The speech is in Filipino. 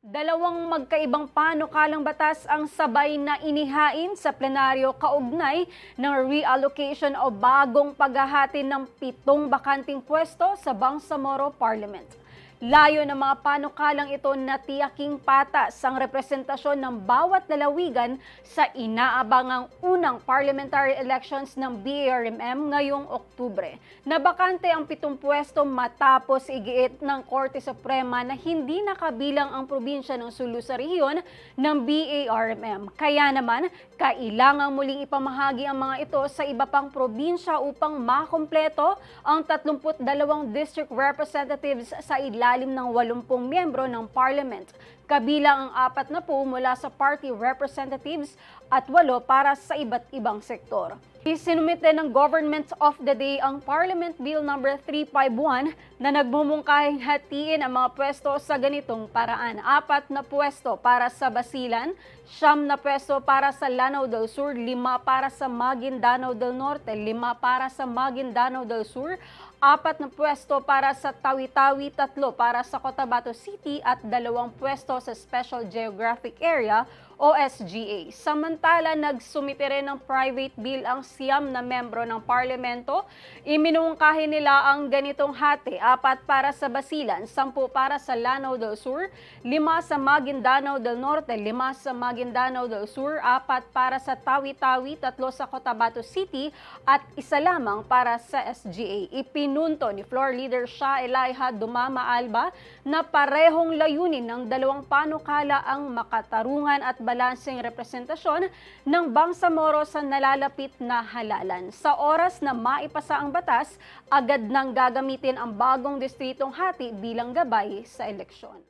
Dalawang magkaibang panukalang batas ang sabay na inihain sa plenaryo kaugnay ng reallocation o bagong paghahati ng 7 bakanting pwesto sa Bangsamoro Parliament. Layo ng mga panukalang ito na tiyaking patas ang representasyon ng bawat lalawigan sa inaabangang unang parliamentary elections ng BARMM ngayong Oktubre. Nabakante ang 7 pwesto matapos igiit ng Korte Suprema na hindi nakabilang ang probinsya ng Sulu sa rehiyon ng BARMM. Kaya naman, kailangang muling ipamahagi ang mga ito sa iba pang probinsya upang makumpleto ang 32 district representatives sa ilalim ng 80 miyembro ng Parliament. Kabilang ang 40 mula sa party representatives at 8 para sa iba't ibang sektor. Isinumite ng Government of the Day ang Parliament Bill No. 351 na nagmumungkahing hatiin ang mga pwesto sa ganitong paraan. 4 na pwesto para sa Basilan, 9 na pwesto para sa Lanao del Sur, 5 para sa Maguindanao del Norte, 5 para sa Maguindanao del Sur, 4 na pwesto para sa Tawi-Tawi, 3 para sa Cotabato City at 2 pwesto sa Special Geographic Area o SGA. Samantala, nagsumite rin ng private bill ang 9 na membro ng parlamento. Iminungkahi nila ang ganitong hati: 4 para sa Basilan, 10 para sa Lanao del Sur, 5 sa Maguindanao del Norte, 5 sa Maguindanao del Sur, 4 para sa Tawi-Tawi, 3 sa Cotabato City at 1 lamang para sa SGA. Ipinunto ni Floor Leader Sha Elijah Dumama Alba na parehong layunin ng dalawang panukala ang makatarungan at balanseng representasyon ng Bangsamoro sa nalalapit na halalan. Sa oras na maipasa ang batas, agad nang gagamitin ang bagong distritong hati bilang gabay sa eleksyon.